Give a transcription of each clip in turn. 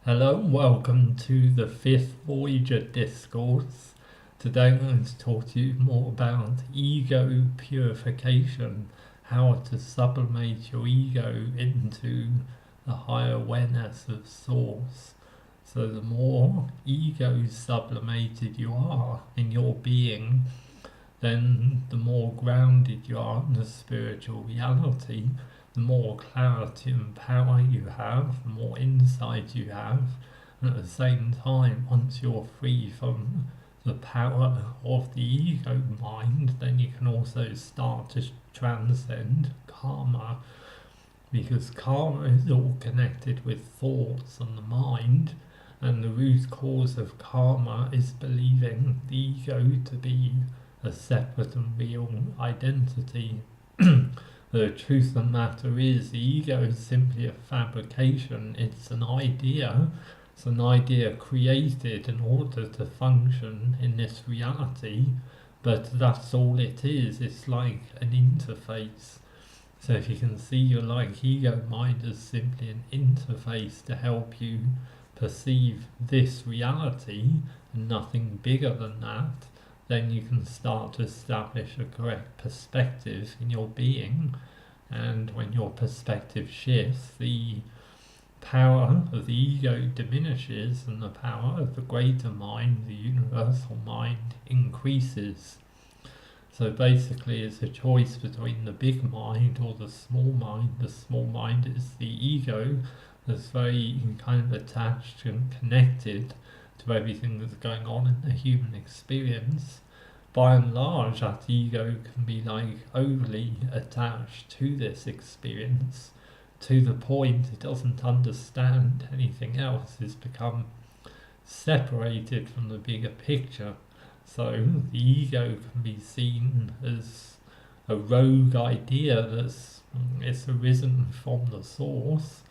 Hello and welcome to the fifth Voyager Discourse. Today I'm going to talk to you more about ego purification, how to sublimate your ego into the higher awareness of Source. So the more ego sublimated you are in your being, then the more grounded you are in the spiritual reality, the more clarity and power you have, the more insight you have, and at the same time, once you're free from the power of the ego mind, then you can also start to transcend karma, because karma is all connected with thoughts and the mind, and the root cause of karma is believing the ego to be a separate and real identity. The truth of the matter is, the ego is simply a fabrication. It's an idea. It's an idea created in order to function in this reality, but that's all it is. It's like an interface. So if you can see your ego mind as simply an interface to help you perceive this reality and nothing bigger than that, then you can start to establish a correct perspective in your being. And when your perspective shifts, the power of the ego diminishes and the power of the greater mind, the universal mind, increases. So basically it's a choice between the big mind or the small mind. The small mind is the ego that's very kind of attached and connected to everything that's going on in the human experience. By and large, that ego can be overly attached to this experience to the point it doesn't understand anything else. It's become separated from the bigger picture. So the ego can be seen as a rogue idea it's arisen from the source.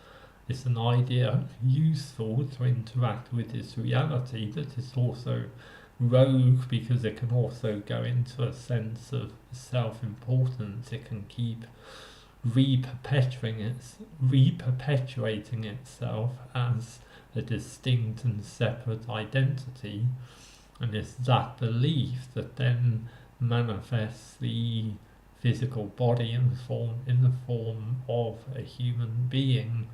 It's an idea useful to interact with this reality, but it's also rogue because it can also go into a sense of self-importance. It can keep reperpetuating itself as a distinct and separate identity, and it's that belief that then manifests the physical body in the form of a human being.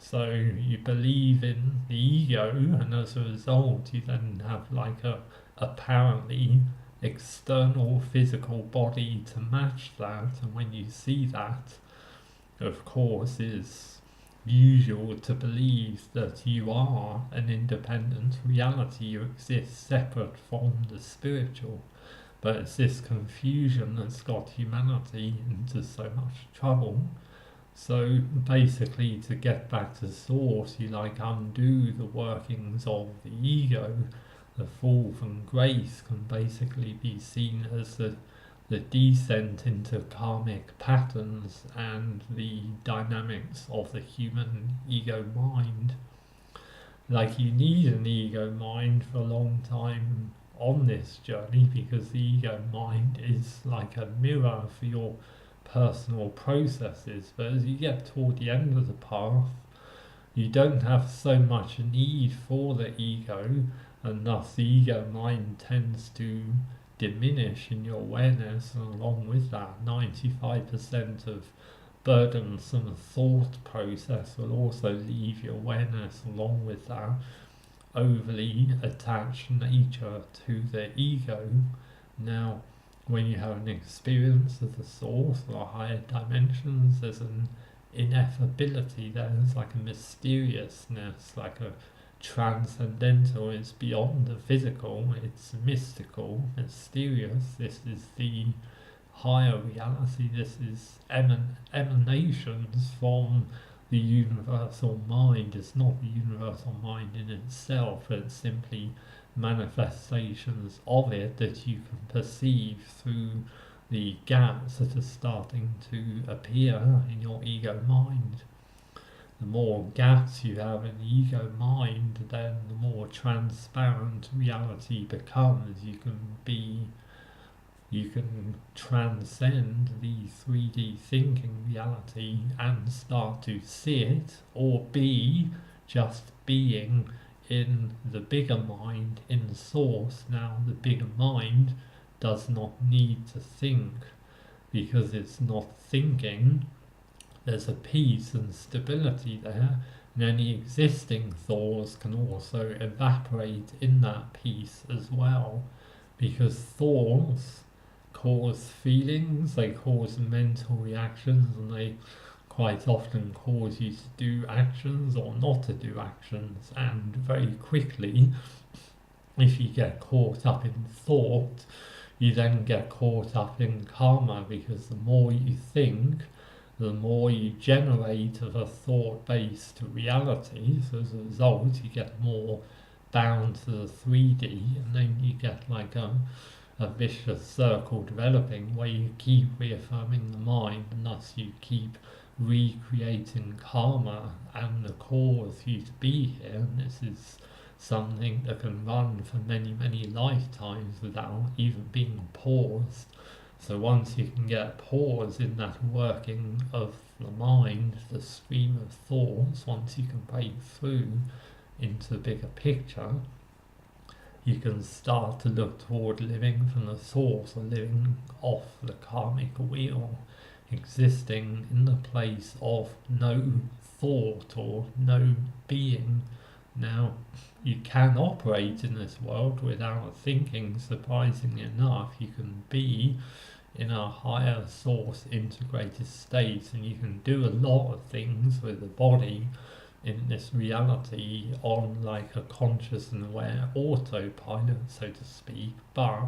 So you believe in the ego, and as a result you then have a apparently external physical body to match that, and when you see that, of course, it's usual to believe that you are an independent reality, you exist separate from the spiritual. But it's this confusion that's got humanity into so much trouble. So basically, to get back to source, you undo the workings of the ego. The fall from grace can basically be seen as the descent into karmic patterns and the dynamics of the human ego mind. You need an ego mind for a long time on this journey, because the ego mind is like a mirror for your personal processes. But as you get toward the end of the path, you don't have so much need for the ego, and thus the ego mind tends to diminish in your awareness, and along with that 95% of burdensome thought process will also leave your awareness along with that overly attached nature to the ego. Now, when you have an experience of the source or higher dimensions, there's an ineffability there. There's a mysteriousness, a transcendental. It's beyond the physical, it's mystical, mysterious. This is the higher reality. This is emanations from the universal mind. It's not the universal mind in itself, it's simply manifestations of it that you can perceive through the gaps that are starting to appear in your ego mind. The more gaps you have in the ego mind, then the more transparent reality becomes. You can transcend the 3D thinking reality and start to see it, or be just being in the bigger mind, in source. Now the bigger mind does not need to think, because it's not thinking. There's a peace and stability there, and any existing thoughts can also evaporate in that peace as well, because thoughts cause feelings, they cause mental reactions, and they quite often cause you to do actions or not to do actions. And very quickly, if you get caught up in thought, you then get caught up in karma, because the more you think, the more you generate of a thought-based reality. So as a result, you get more bound to the 3D, and then you get like a vicious circle developing, where you keep reaffirming the mind, and thus you keep recreating karma and the cause for you to be here. And this is something that can run for many, many lifetimes without even being paused. So once you can get pause in that working of the mind, the stream of thoughts, once you can break through into the bigger picture, you can start to look toward living from the source, or living off the karmic wheel, existing in the place of no thought or no being. Now, you can operate in this world without thinking. Surprisingly enough, you can be in a higher source integrated state, and you can do a lot of things with the body in this reality on like a conscious and aware autopilot, so to speak. But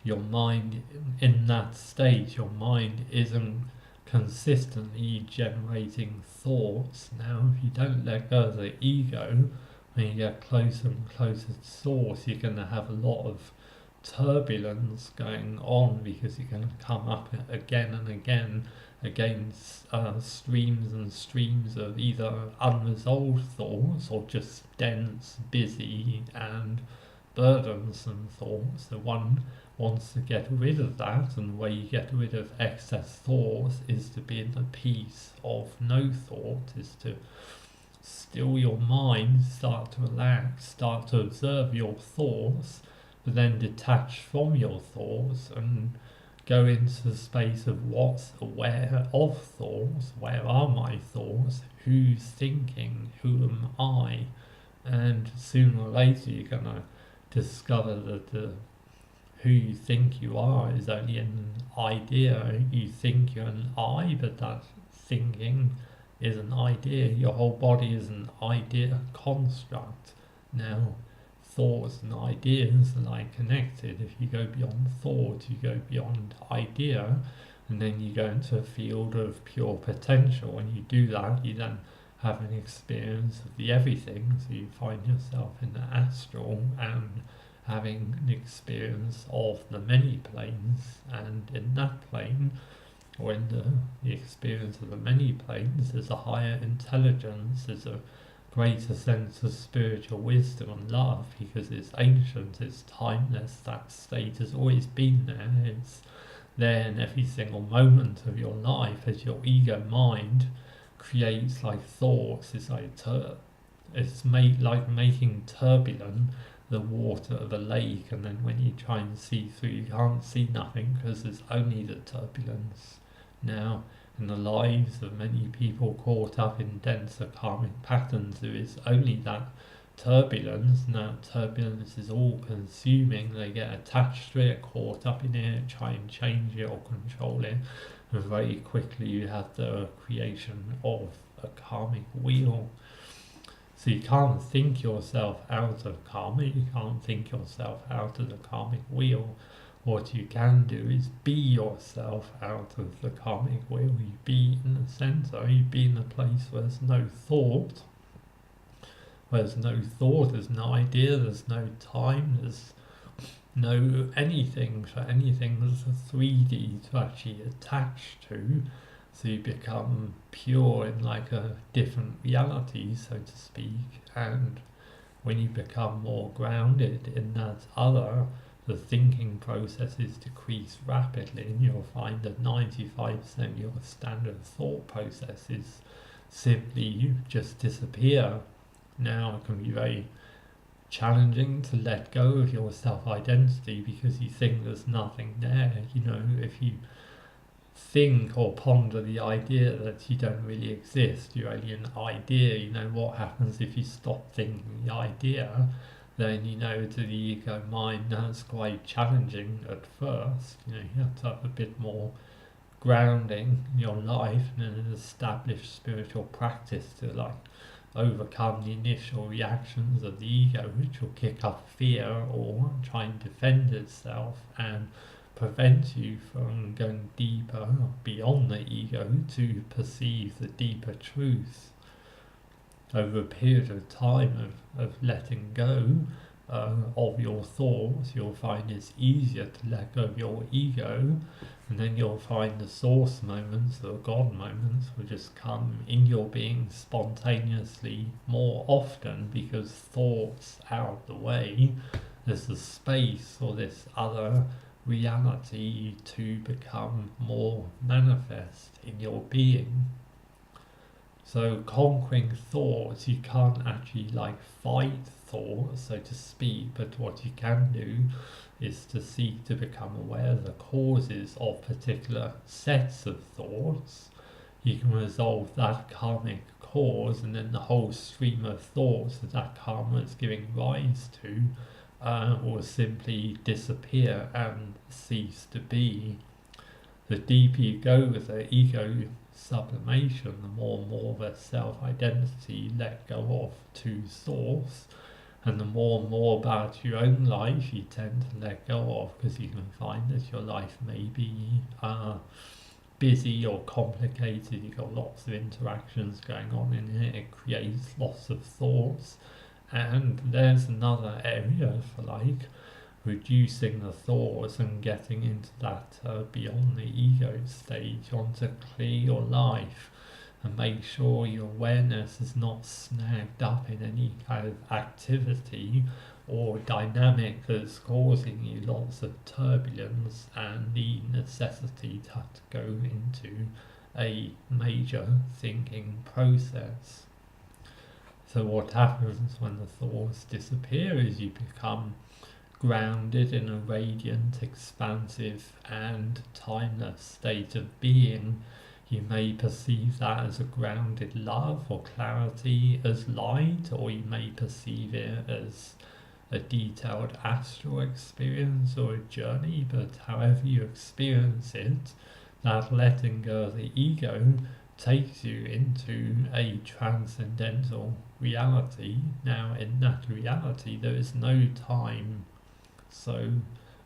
your mind in that state, your mind isn't consistently generating thoughts. Now, if you don't let go of the ego, when you get closer and closer to source, you're going to have a lot of turbulence going on, because you're going to come up again and again against streams and streams of either unresolved thoughts, or just dense, busy and burdensome thoughts. So one wants to get rid of that, and the way you get rid of excess thoughts is to be in the peace of no thought, is to still your mind, start to relax, start to observe your thoughts, but then detach from your thoughts and go into the space of what's aware of thoughts. Where are my thoughts? Who's thinking? Who am I? And sooner or later you're going to discover that who you think you are is only an idea. You think you're an I, but that thinking is an idea. Your whole body is an idea construct. Now, thoughts and ideas are like connected. If you go beyond thought, you go beyond idea, and then you go into a field of pure potential. When you do that, you then have an experience of the everything. So you find yourself in the astral and having an experience of the many planes, and in that plane, or in the experience of the many planes, there's a higher intelligence, there's a greater sense of spiritual wisdom and love, because it's ancient, it's timeless. That state has always been there. It's there in every single moment of your life. As your ego mind creates like thoughts, it's like like making turbulent the water of a lake, and then when you try and see through, you can't see nothing, because there's only the turbulence. Now, in the lives of many people caught up in denser karmic patterns, there is only that turbulence, and that turbulence is all consuming. They get attached to it, caught up in it, try and change it or control it, and very quickly you have the creation of a karmic wheel. So you can't think yourself out of karma, you can't think yourself out of the karmic wheel. What you can do is be yourself out of the karmic wheel. You be in the center, you be in a place where there's no thought. Where there's no thought, there's no idea, there's no time, there's no anything for anything. There's a 3D to actually attach to. So you become pure in like a different reality, so to speak. And when you become more grounded in that other, the thinking processes decrease rapidly, and you'll find that 95% of your standard thought processes simply just disappear. Now it can be very challenging to let go of your self-identity because you think there's nothing there. If you think or ponder the idea that you don't really exist, you're only an idea, what happens if you stop thinking the idea? Then to the ego mind that's quite challenging at first. You have to have a bit more grounding in your life and an established spiritual practice to overcome the initial reactions of the ego, which will kick up fear or try and defend itself and prevent you from going deeper beyond the ego to perceive the deeper truth. Over a period of time of letting go of your thoughts, you'll find it's easier to let go of your ego, and then you'll find the source moments, the God moments, will just come in your being spontaneously more often because thoughts out of the way. There's the space for this other reality to become more manifest in your being. So conquering thoughts, you can't actually fight thoughts, so to speak, but what you can do is to seek to become aware of the causes of particular sets of thoughts. You can resolve that karmic cause, and then the whole stream of thoughts that karma is giving rise to will simply disappear and cease to be. The deeper you go with the ego sublimation, the more and more of a self-identity you let go of to source, and the more and more about your own life you tend to let go of, because you can find that your life may be busy or complicated. You've got lots of interactions going on in it. It creates lots of thoughts, and there's another area for reducing the thoughts and getting into that beyond the ego stage. You want to clear your life and make sure your awareness is not snagged up in any kind of activity or dynamic that's causing you lots of turbulence and the necessity to have to go into a major thinking process. So what happens when the thoughts disappear is you become grounded in a radiant, expansive and timeless state of being. You may perceive that as a grounded love or clarity as light, or you may perceive it as a detailed astral experience or a journey, but however you experience it, that letting go of the ego takes you into a transcendental reality. Now in that reality there is no time. So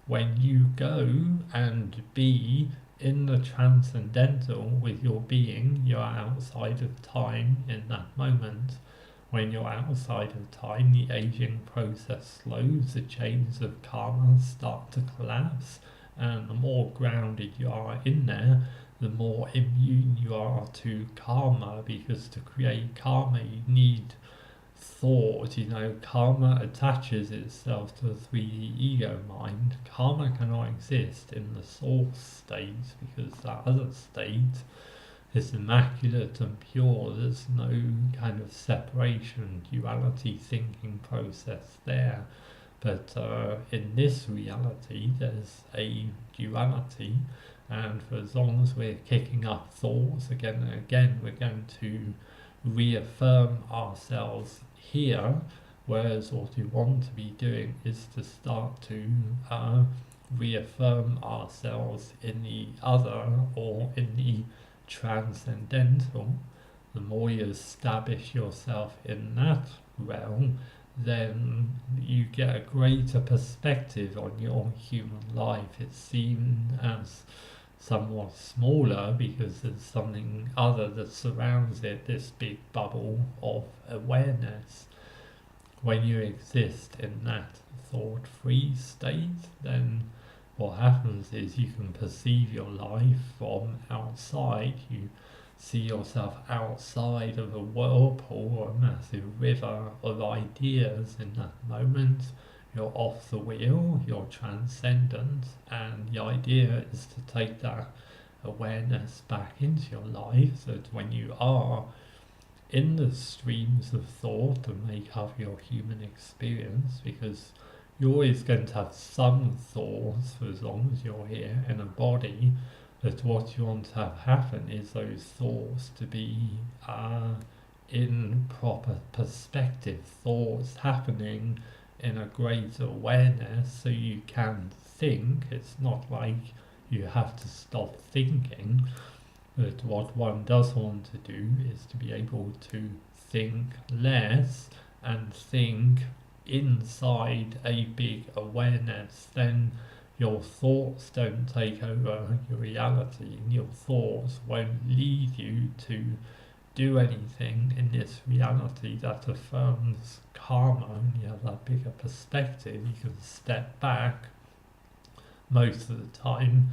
when you go and be in the transcendental with your being, you are outside of time in that moment. When you're outside of time, the aging process slows, the chains of karma start to collapse, and the more grounded you are in there, the more immune you are to karma, because to create karma you need thought. Karma attaches itself to the 3D ego mind. Karma cannot exist in the source state because that other state is immaculate and pure. There's no kind of separation, duality thinking process there. But in this reality there's a duality, and for as long as we're kicking up thoughts again and again, we're going to reaffirm ourselves here, whereas what we want to be doing is to start to reaffirm ourselves in the other, or in the transcendental. The more you establish yourself in that realm, then you get a greater perspective on your human life. It's seen as somewhat smaller because there's something other that surrounds it, this big bubble of awareness. When you exist in that thought-free state, then what happens is you can perceive your life from outside. You see yourself outside of a whirlpool or a massive river of ideas in that moment. You're off the wheel, you're transcendent, and the idea is to take that awareness back into your life, so that when you are in the streams of thought that make up your human experience, because you're always going to have some thoughts for as long as you're here in a body, but what you want to have happen is those thoughts to be in proper perspective, thoughts happening in a great awareness so you can think. It's not like you have to stop thinking, but what one does want to do is to be able to think less and think inside a big awareness. Then your thoughts don't take over your reality, and your thoughts won't lead you to do anything in this reality that affirms karma. And you have that bigger perspective, you can step back. Most of the time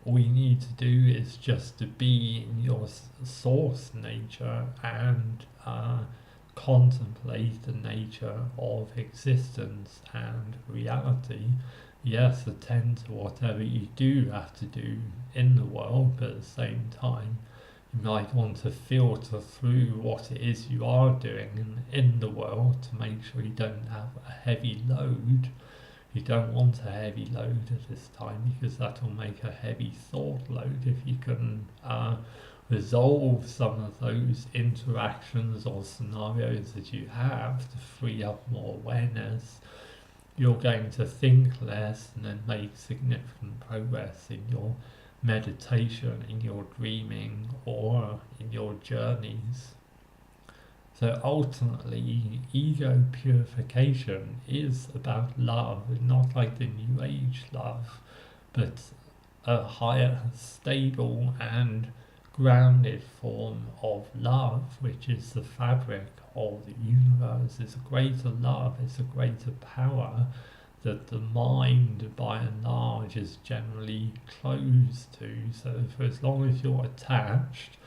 all you need to do is just to be in your source nature and contemplate the nature of existence and reality. Yes, attend to whatever you do have to do in the world, but at the same time you might want to filter through what it is you are doing in the world to make sure you don't have a heavy load. You don't want a heavy load at this time, because that will make a heavy thought load. If you can resolve some of those interactions or scenarios that you have to free up more awareness, you're going to think less and then make significant progress in your meditation, in your dreaming, or in your journeys. So ultimately, ego purification is about love, not like the New Age love, but a higher, stable and grounded form of love, which is the fabric of the universe. It's a greater love, it's a greater power that the mind, by and large, is generally closed to. So for as long as you're attached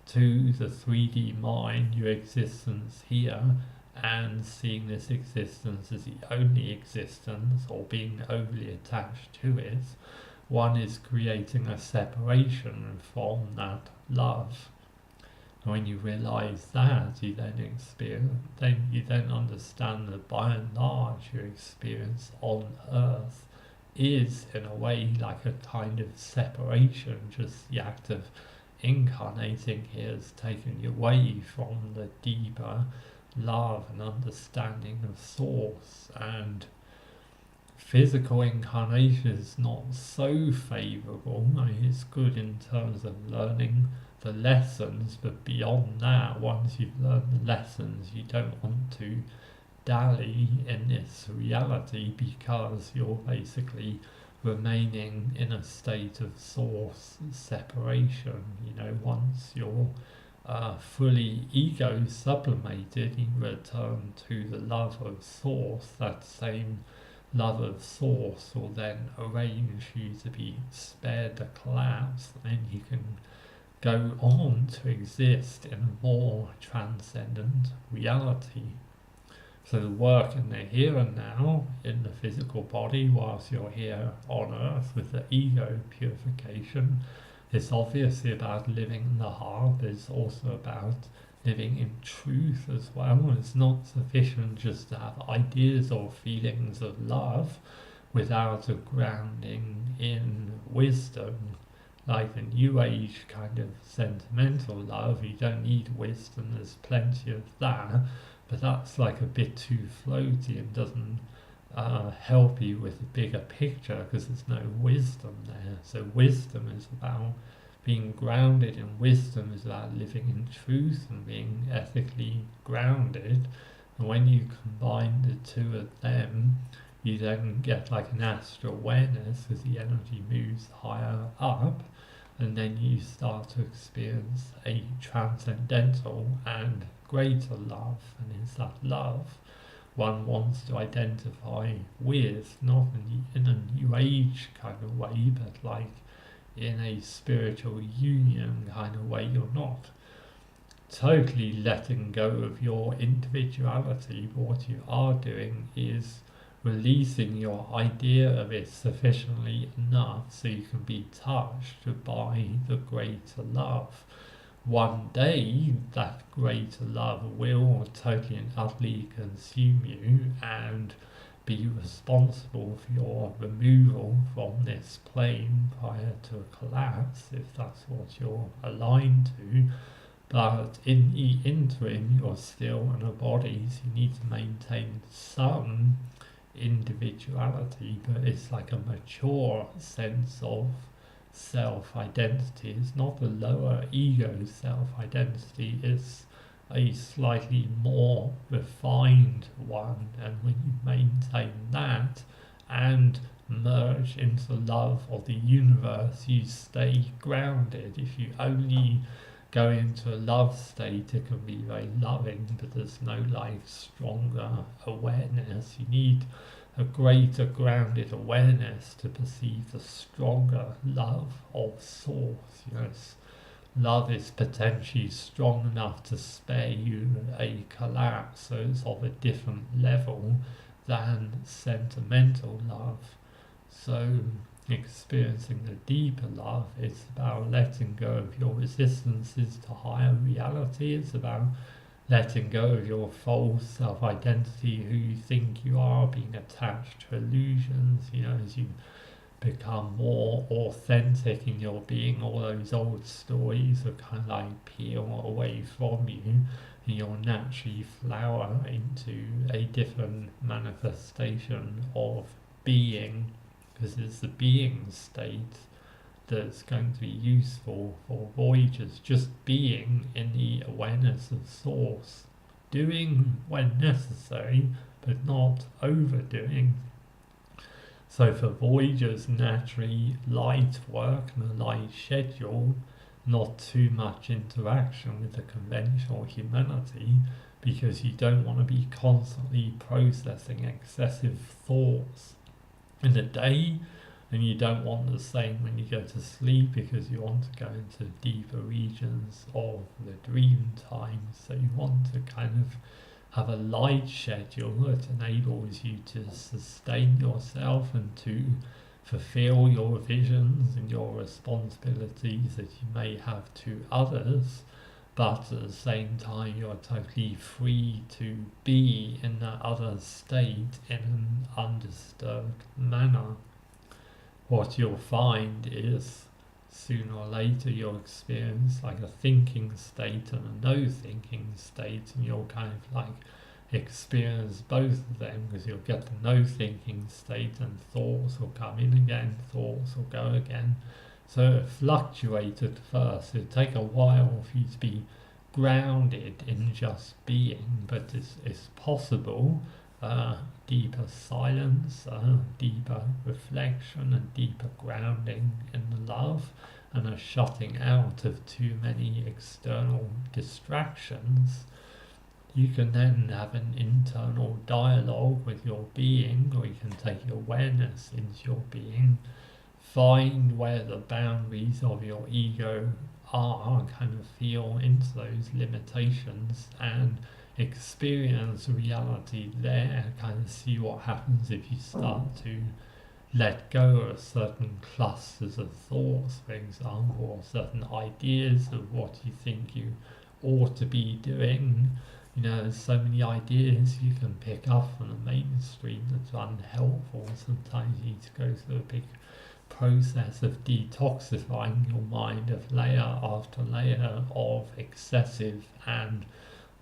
to the 3D mind, your existence here, and seeing this existence as the only existence, or being overly attached to it, one is creating a separation from that love. And when you realize that, you then understand that by and large your experience on Earth is in a way like a kind of separation. Just the act of incarnating here has taken you away from the deeper love and understanding of Source. And physical incarnation is not so favourable. I mean, it's good in terms of learning the lessons, but beyond that, once you've learned the lessons, you don't want to dally in this reality, because you're basically remaining in a state of Source separation. You know, once you're fully ego sublimated, you return to the love of Source. That same love of Source will then arrange you to be spared the collapse, and you can go on to exist in a more transcendent reality. So the work in the here and now, in the physical body, whilst you're here on Earth with the ego purification, is obviously about living in the heart, but it's also about living in truth as well. It's not sufficient just to have ideas or feelings of love without a grounding in wisdom. Like the New Age kind of sentimental love, you don't need wisdom, there's plenty of that, but that's like a bit too floaty and doesn't help you with the bigger picture, because there's no wisdom there. So wisdom is about being grounded in wisdom, is about living in truth and being ethically grounded. And when you combine the two of them, you then get like an astral awareness as the energy moves higher up, and then you start to experience a transcendental and greater love. And it's that love one wants to identify with, not in a New Age kind of way, but like in a spiritual union kind of way. You're not totally letting go of your individuality, but what you are doing is releasing your idea of it sufficiently enough so you can be touched by the greater love. one day that greater love will totally and utterly consume you and be responsible for your removal from this plane prior to a collapse, if that's what you're aligned to. But in the interim, you're still in a body, so you need to maintain some individuality, but it's like a mature sense of self-identity. It's not the lower ego self-identity, it's a slightly more refined one, and when you maintain that and merge into love of the universe, you stay grounded. If you only go into a love state, it can be very loving, but there's no like stronger awareness. You need a greater grounded awareness to perceive the stronger love of Source. Love is potentially strong enough to spare you a collapse, so it's of a different level than sentimental love. So experiencing the deeper love, it's about letting go of your resistances to higher reality. It's about letting go of your false self-identity, who you think you are, being attached to illusions. As you become more authentic in your being, all those old stories will kind of like peel away from you, and you'll naturally flower into a different manifestation of being, because it's the being state that's going to be useful for voyagers. Just being in the awareness of Source, doing when necessary, but not overdoing. So for voyagers, naturally light work and a light schedule, not too much interaction with the conventional humanity, because you don't want to be constantly processing excessive thoughts in the day, and you don't want the same when you go to sleep, because you want to go into deeper regions of the dream time. So you want to kind of have a light schedule that enables you to sustain yourself and to fulfill your visions and your responsibilities that you may have to others, but at the same time you're totally free to be in that other state in an undisturbed manner. What you'll find is sooner or later you'll experience like a thinking state and a no thinking state, and you'll kind of like experience both of them, because you'll get the no thinking state and thoughts will come in again, thoughts will go again. So it fluctuates at first. It'll take a while for you to be grounded in just being, but it's possible. Deeper silence, deeper reflection, and deeper grounding in the love, and a shutting out of too many external distractions. You can then have an internal dialogue with your being, or you can take your awareness into your being, find where the boundaries of your ego are, and kind of feel into those limitations and experience reality there, kind of see what happens if you start to let go of certain clusters of thoughts, for example, or certain ideas of what you think you ought to be doing. There's so many ideas you can pick up from the mainstream that's unhelpful. Sometimes you need to go through a big process of detoxifying your mind of layer after layer of excessive and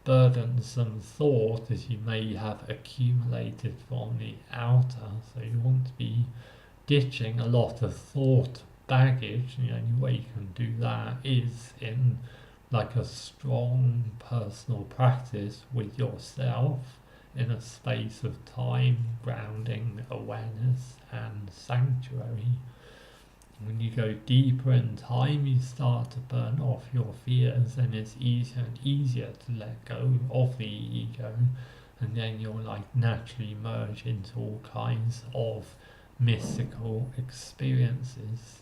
burdensome thought as you may have accumulated from the outer. So you want to be ditching a lot of thought baggage, and the only way you can do that is in like a strong personal practice with yourself in a space of time, grounding, awareness and sanctuary. When you go deeper in time, you start to burn off your fears, and it's easier and easier to let go of the ego, and then you'll like naturally merge into all kinds of mystical experiences.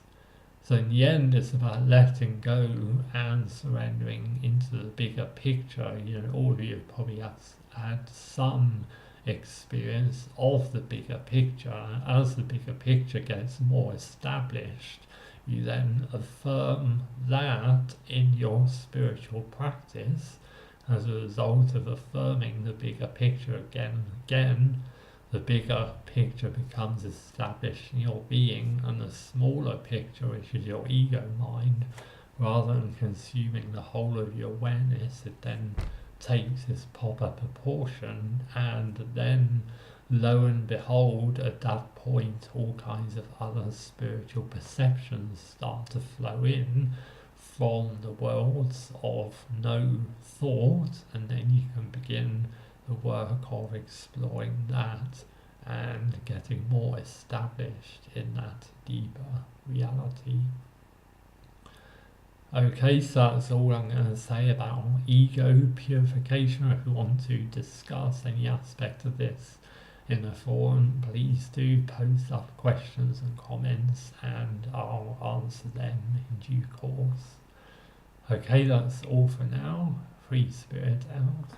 So in the end, it's about letting go and surrendering into the bigger picture. All of you probably have had some experience of the bigger picture. As the bigger picture gets more established, You then affirm that in your spiritual practice. As a result of affirming the bigger picture again and again, the bigger picture becomes established in your being, and the smaller picture, which is your ego mind, rather than consuming the whole of your awareness, it then takes its proper proportion, and then lo and behold, at that point all kinds of other spiritual perceptions start to flow in from the worlds of no thought, and then you can begin the work of exploring that and getting more established in that deeper reality. Okay, so that's all I'm going to say about ego purification. If you want to discuss any aspect of this in the forum, please do post up questions and comments, and I'll answer them in due course. Okay, that's all for now. Free spirit out.